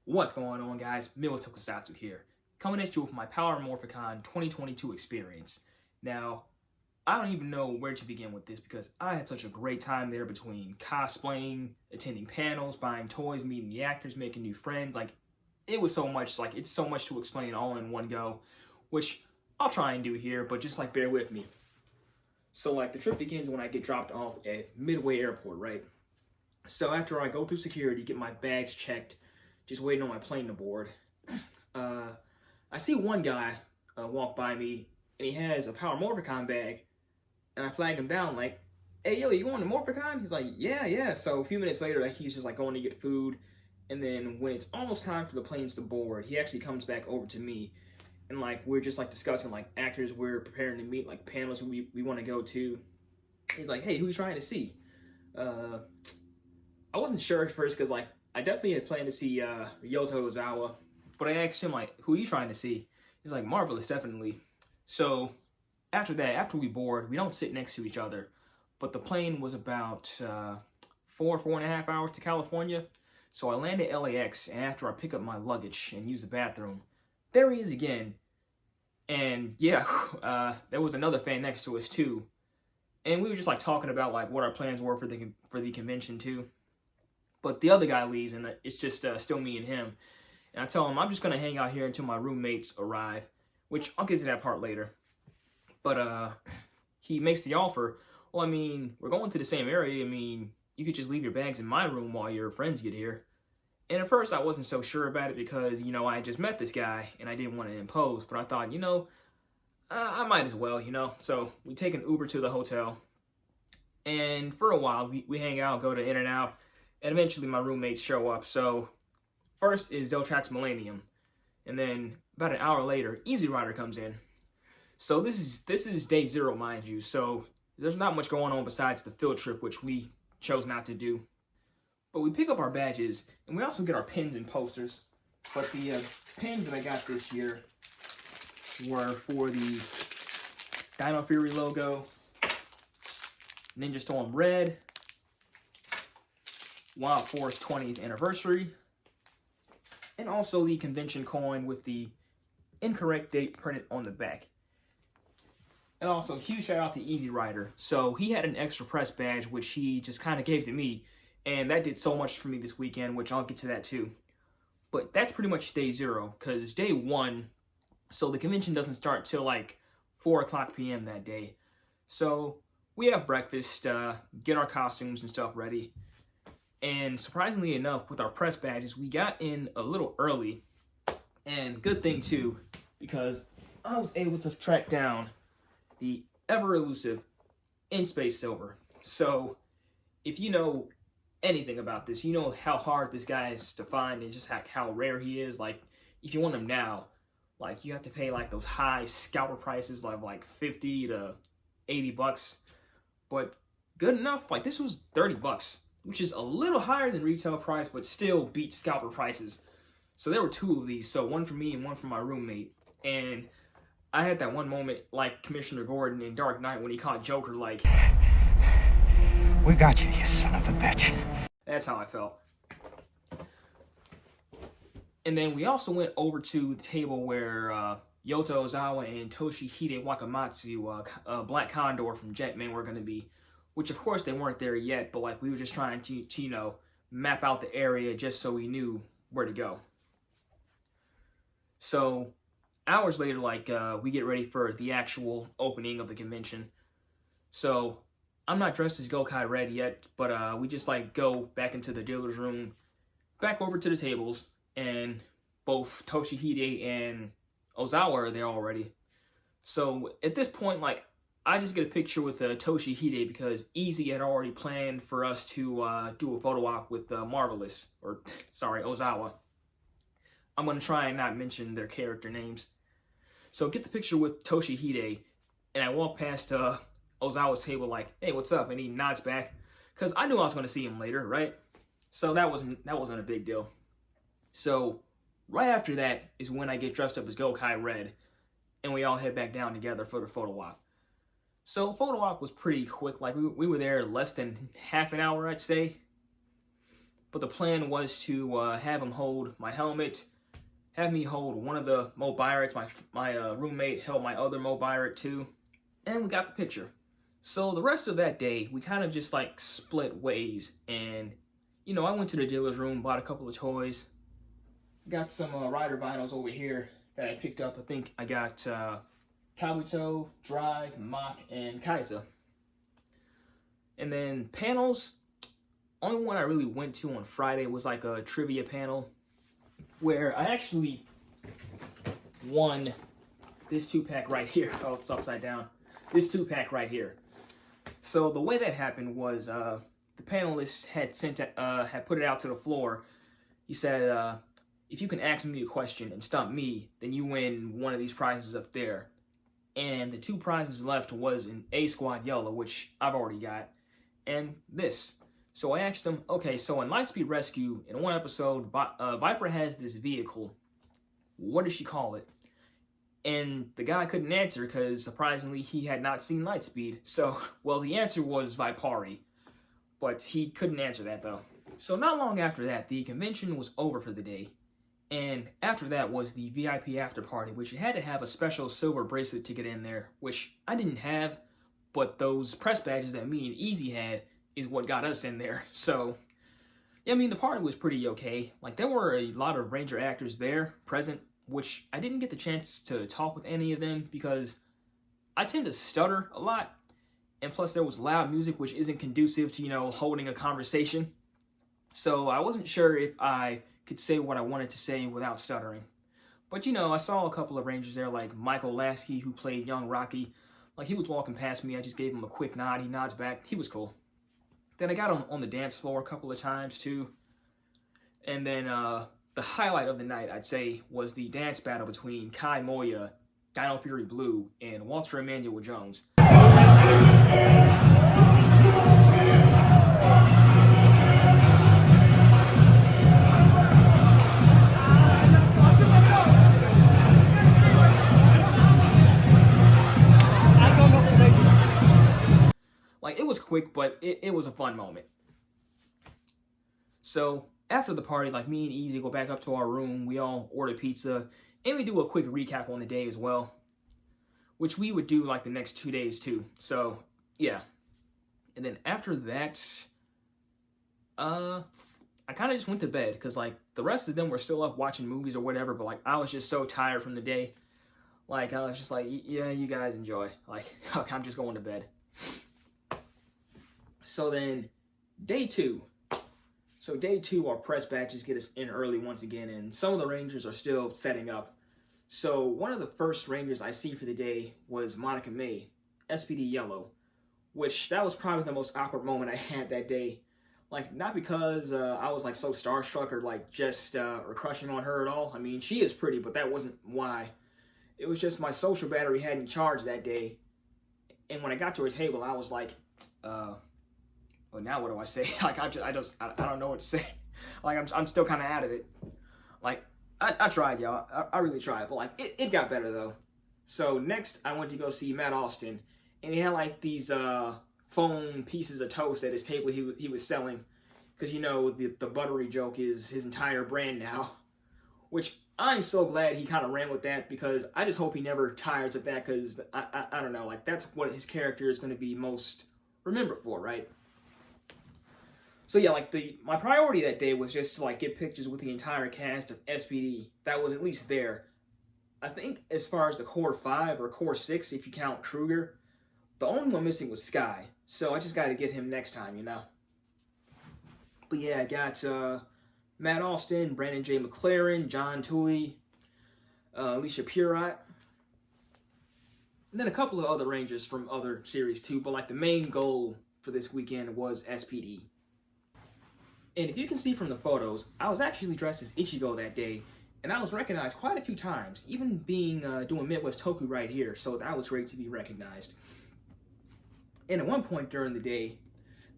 What's going on, guys? Tokusatsu here, coming at you with my Power Morphicon 2022 experience. Now, I don't even know where to begin with this because I had such a great time there between cosplaying, attending panels, buying toys, meeting the actors, making new friends. It was so much, it's so much to explain all in one go, which I'll try and do here, but just bear with me. So the trip begins when I get dropped off at Midway Airport, right? So after I go through security, get my bags checked, just waiting on my plane to board, I see one guy walk by me, and he has a Power Morphicon bag, and I flag him down hey, yo, you want a Morphicon? He's like, yeah. So a few minutes later, he's just going to get food, and then when it's almost time for the planes to board, he actually comes back over to me, and we're just discussing actors we're preparing to meet, panels we want to go to. He's like, hey, who you trying to see? I wasn't sure at first because I definitely had planned to see Yoto Ozawa, but I asked him who are you trying to see? He's like, Marvelous, definitely. So after that, after we board, we don't sit next to each other, but the plane was about 4.5 hours to California. So I land at LAX, and after I pick up my luggage and use the bathroom, there he is again. And yeah, there was another fan next to us too, and we were just talking about what our plans were for the convention too. But the other guy leaves, and it's just still me and him. And I tell him I'm just gonna hang out here until my roommates arrive, which I'll get to that part later. But he makes the offer. Well, I mean, we're going to the same area. I mean, you could just leave your bags in my room while your friends get here. And at first, I wasn't so sure about it because I just met this guy and I didn't want to impose. But I thought, I might as well, So we take an Uber to the hotel, and for a while we hang out, go to In-N-Out. And eventually my roommates show up. So first is Deltrax Millennium. And then about an hour later, Easy Rider comes in. So this is day 0, mind you. So there's not much going on besides the field trip, which we chose not to do. But we pick up our badges, and we also get our pins and posters. But the pins that I got this year were for the Dino Fury logo, Ninja Storm Red, Wild Force 20th anniversary, and also the convention coin with the incorrect date printed on the back. And also, huge shout out to Easy Rider. So he had an extra press badge, which he just kind of gave to me, and that did so much for me this weekend, which I'll get to that too. But that's pretty much day 0, because day 1, so the convention doesn't start till 4 o'clock p.m. that day. So we have breakfast, get our costumes and stuff ready. And surprisingly enough, with our press badges, we got in a little early. And good thing too, because I was able to track down the ever-elusive In-Space Silver. So if you know anything about this, you know how hard this guy is to find and just how rare he is. If you want him now, you have to pay those high scalper prices of 50 to 80 bucks. But good enough, this was 30 bucks. Which is a little higher than retail price, but still beats scalper prices. So there were 2 of these, so one for me and one for my roommate. And I had that one moment like Commissioner Gordon in Dark Knight when he caught Joker we got you, you son of a bitch. That's how I felt. And then we also went over to the table where Yoto Ozawa and Toshihide Wakamatsu, Black Condor from Jetman, were going to be. Which, of course, they weren't there yet, but, we were just trying to map out the area just so we knew where to go. So, hours later, we get ready for the actual opening of the convention. So, I'm not dressed as Gokai Red yet, but we just, go back into the dealer's room, back over to the tables, and both Toshihide and Ozawa are there already. So, at this point, I just get a picture with Toshihide because Easy had already planned for us to do a photo op with Ozawa. I'm going to try and not mention their character names. So get the picture with Toshihide, and I walk past Ozawa's table hey, what's up? And he nods back because I knew I was going to see him later, right? So that wasn't a big deal. So right after that is when I get dressed up as Gokai Red, and we all head back down together for the photo op. So photo op was pretty quick. We were there less than half an hour, I'd say. but the plan was to have him hold my helmet, have me hold one of the Mobirates. My roommate held my other Mobirate too, and we got the picture. So the rest of that day, we kind of just like split ways, and I went to the dealer's room, bought a couple of toys, got some rider vinyls over here that I picked up. I think I got Kabuto, Drive, Mach, and Kaiser. And then panels, only one I really went to on Friday was like a trivia panel where I actually won this 2-pack right here. Oh, it's upside down. This 2-pack right here. So the way that happened was the panelist had put it out to the floor. He said, if you can ask me a question and stump me, then you win one of these prizes up there. And the 2 prizes left was an A Squad Yellow, which I've already got, and this. So I asked him, okay, so in Lightspeed Rescue, in one episode, Viper has this vehicle. What does she call it? And the guy couldn't answer because, surprisingly, he had not seen Lightspeed. So, well, the answer was Vipari. But he couldn't answer that, though. So not long after that, the convention was over for the day. And after that was the VIP after party, which you had to have a special silver bracelet to get in there, which I didn't have, but those press badges that me and Easy had is what got us in there. So, yeah, I mean, the party was pretty okay. Like, there were a lot of Ranger actors there, present, which I didn't get the chance to talk with any of them because I tend to stutter a lot. And plus, there was loud music, which isn't conducive to, holding a conversation. So I wasn't sure if I could say what I wanted to say without stuttering. But, I saw a couple of Rangers there, like Michael Lasky, who played young Rocky. Like, he was walking past me. I just gave him a quick nod. He nods back. He was cool. Then I got on the dance floor a couple of times, too. And then the highlight of the night, I'd say, was the dance battle between Kai Moya, Dino Fury Blue, and Walter Emmanuel Jones. Like, it was quick, but it was a fun moment. So, after the party, like, me and Easy go back up to our room, we all order pizza, and we do a quick recap on the day as well, which we would do, like, the next 2 days, too. So, yeah. And then after that, I kind of just went to bed, because, like, the rest of them were still up watching movies or whatever, but, like, I was just so tired from the day. Like, I was just like, yeah, you guys enjoy. Like, I'm just going to bed. So then, day 2. So day 2, our press batches get us in early once again, and some of the Rangers are still setting up. So one of the first Rangers I see for the day was Monica May, SPD Yellow, which that was probably the most awkward moment I had that day. Like, not because I was like so starstruck or like just or crushing on her at all. I mean, she is pretty, but that wasn't why. It was just my social battery hadn't charged that day, and when I got to her table, I was like, well, now what do I say? Like, I don't know what to say. Like, I'm still kind of out of it. Like, I tried, y'all. I really tried, but like, it got better though. So next, I went to go see Matt Austin, and he had like these foam pieces of toast at his table he was selling, because the buttery joke is his entire brand now, which I'm so glad he kind of ran with that, because I just hope he never tires of that, because I don't know, like, that's what his character is going to be most remembered for, right? So yeah, like, my priority that day was just to like get pictures with the entire cast of SPD that was at least there. I think as far as the core 5 or core 6, if you count Kruger, the only one missing was Sky. So I just got to get him next time, But yeah, I got Matt Austin, Brandon J. McLaren, John Tui, Alicia Purott, and then a couple of other Rangers from other series too. But like, the main goal for this weekend was SPD. And if you can see from the photos, I was actually dressed as Ichigo that day, and I was recognized quite a few times, even being doing Midwest Toku right here, so that was great to be recognized. And at one point during the day,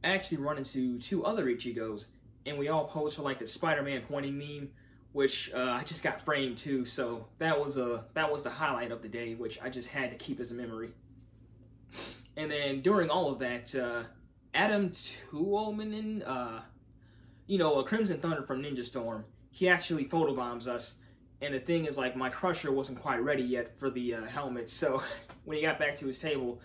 I actually run into 2 other Ichigos, and we all posed for like the Spider-Man pointing meme, which I just got framed too, so that was the highlight of the day, which I just had to keep as a memory. And then during all of that, Adam Tuominen, Crimson Thunder from Ninja Storm. He actually photobombs us. And the thing is, like, my crusher wasn't quite ready yet for the helmet. So when he got back to his table,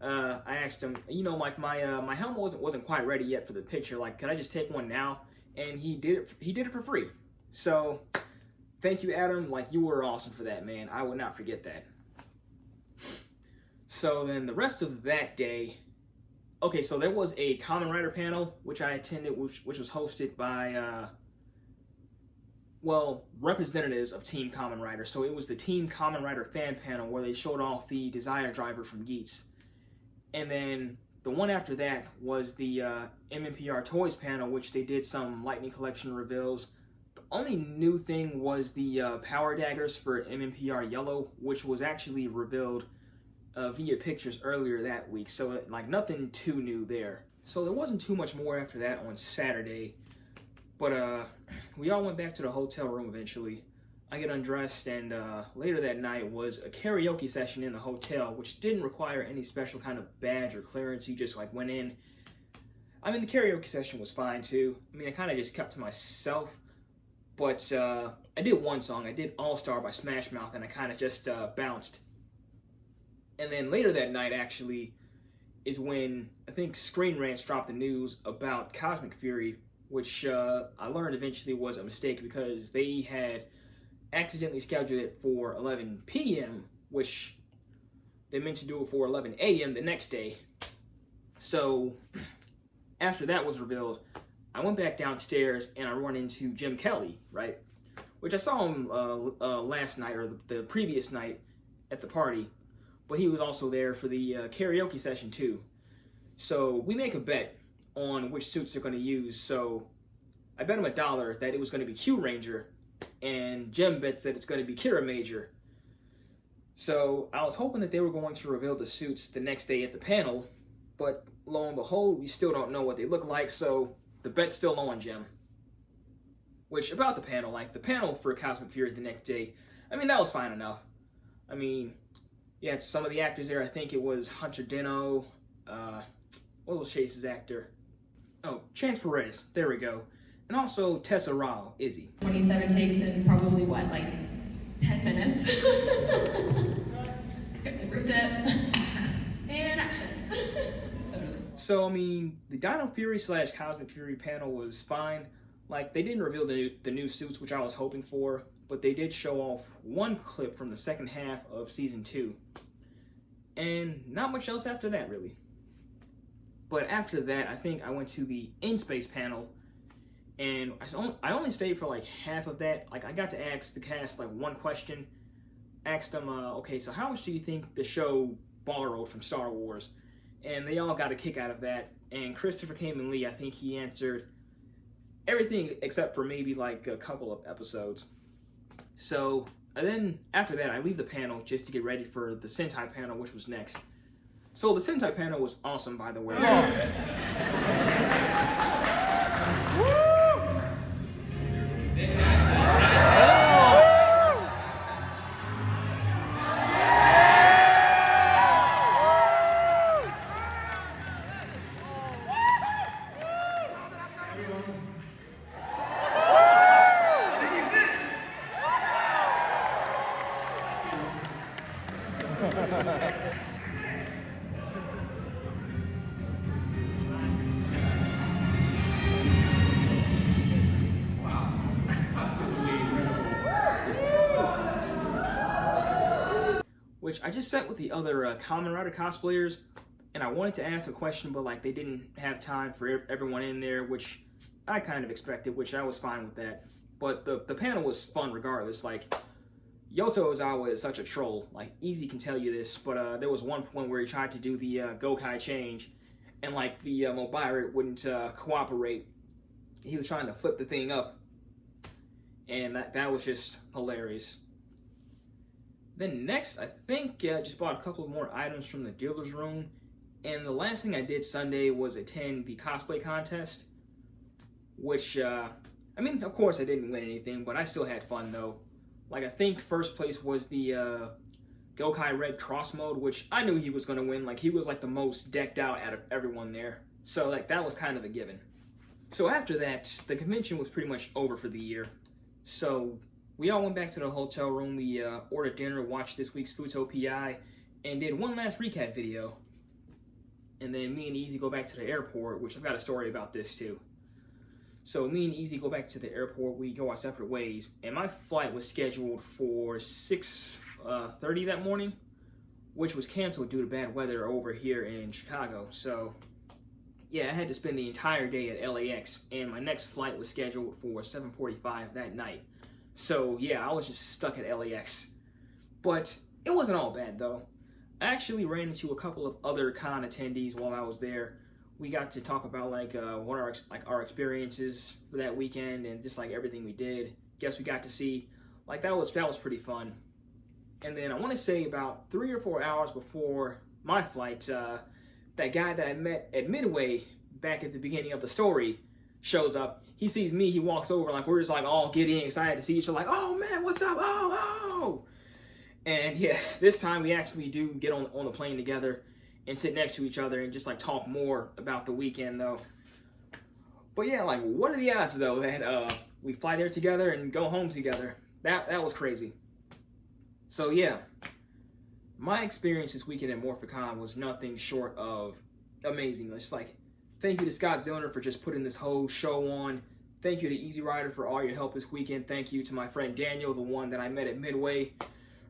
I asked him, like my helmet wasn't quite ready yet for the picture. Like, could I just take one now? And he did it. He did it for free. So thank you, Adam. Like, you were awesome for that, man. I would not forget that. So then the rest of that day, okay, so there was a Kamen Rider panel which I attended, which was hosted by representatives of Team Kamen Rider. So it was the Team Kamen Rider fan panel where they showed off the Desire Driver from Geats. And then the one after that was the MMPR Toys panel, which they did some Lightning Collection reveals. The only new thing was the Power Daggers for MMPR Yellow, which was actually revealed via pictures earlier that week. So, like, nothing too new there. So there wasn't too much more after that on Saturday. But we all went back to the hotel room eventually. I get undressed, and later that night was a karaoke session in the hotel, which didn't require any special kind of badge or clearance. You just, like, went in. I mean, the karaoke session was fine, too. I mean, I kind of just kept to myself. But I did one song. I did All Star by Smash Mouth, and I kind of just bounced. And then later that night, actually, is when I think Screen Rant's dropped the news about Cosmic Fury, which I learned eventually was a mistake because they had accidentally scheduled it for 11 p.m., which they meant to do it for 11 a.m. the next day. So after that was revealed, I went back downstairs and I run into Jim Kelly, right? Which I saw him last night or the previous night at the party, but he was also there for the karaoke session too. So we make a bet on which suits they're going to use. So I bet him $1 that it was going to be Q Ranger, and Jim bets that it's going to be Kira Major. So I was hoping that they were going to reveal the suits the next day at the panel, but lo and behold, we still don't know what they look like, so the bet's still on Jim. Which, about the panel, like the panel for Cosmic Fury the next day, I mean, that was fine enough. I mean, you had some of the actors there. I think it was Hunter Dino, what was Chase's actor? Oh, Chance Perez, there we go. And also Tessa Rao, Izzy. 27 takes in probably what, like 10 minutes? Reset. And action. So, I mean, the Dino Fury / Cosmic Fury panel was fine. Like, they didn't reveal the new suits, which I was hoping for, but they did show off one clip from the second half of Season 2. And not much else after that, really. But after that, I think I went to the In-Space panel, and I only stayed for like half of that. Like, I got to ask the cast like one question. Asked them, okay, so how much do you think the show borrowed from Star Wars? And they all got a kick out of that. And Christopher Kamen Lee, I think he answered everything except for maybe like a couple of episodes. So, and then after that, I leave the panel just to get ready for the Sentai panel, which was next. So the Sentai panel was awesome, by the way. Which I just sat with the other Kamen Rider cosplayers, and I wanted to ask a question, but like they didn't have time for everyone in there, which I kind of expected, which I was fine with that. But the panel was fun regardless. Like, Yoto Ozawa is such a troll. Like, Easy can tell you this, but there was one point where he tried to do the Gokai change, and like the Mobirate wouldn't cooperate. He was trying to flip the thing up, and that was just hilarious. Then next, I think just bought a couple of more items from the dealer's room. And the last thing I did Sunday was attend the cosplay contest. Which, I mean, of course I didn't win anything, but I still had fun though. Like, I think first place was the Gokai Red Cross mode, which I knew he was going to win. Like, he was like the most decked out of everyone there. So, like, that was kind of a given. So after that, the convention was pretty much over for the year. So we all went back to the hotel room. We ordered dinner, watched this week's Futopia, and did one last recap video. And then me and Easy go back to the airport, which I've got a story about this too. So me and Easy go back to the airport. We go our separate ways, and my flight was scheduled for 6:30 that morning, which was canceled due to bad weather over here in Chicago. So yeah, I had to spend the entire day at LAX, and my next flight was scheduled for 7:45 that night. So yeah, I was just stuck at LAX. But it wasn't all bad though. I actually ran into a couple of other con attendees while I was there. We got to talk about what our experiences for that weekend and just like everything we did. Guess we got to see that was pretty fun. And then I want to say about 3 or 4 hours before my flight, that guy that I met at Midway back at the beginning of the story shows up. He sees me, he walks over, we're just all giddy and excited to see each other, oh man, what's up? Oh. And yeah, this time we actually do get on the plane together and sit next to each other and just talk more about the weekend though. But yeah, what are the odds though that we fly there together and go home together? That was crazy. So yeah, my experience this weekend at Morphicon was nothing short of amazing. It's thank you to Scott Zillner for just putting this whole show on. Thank you to Easy Rider for all your help this weekend. Thank you to my friend Daniel, the one that I met at Midway,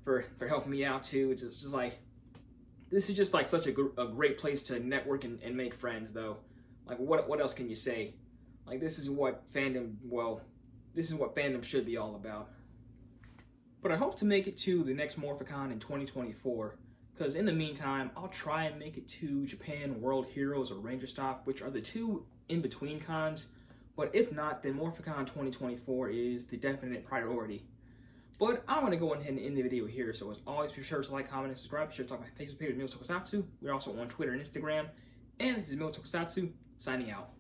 for helping me out too. It's just this is just such a great place to network and make friends though. What else can you say? This is what fandom should be all about. But I hope to make it to the next Morphicon in 2024, because in the meantime, I'll try and make it to Japan World Heroes or Ranger Stop, which are the two in-between cons. But if not, then Morphicon 2024 is the definite priority. But I want to go ahead and end the video here. So as always, be sure to like, comment, and subscribe. Be sure to talk about my Facebook page, Mil Tokusatsu. We're also on Twitter and Instagram. And this is Mil Tokusatsu, signing out.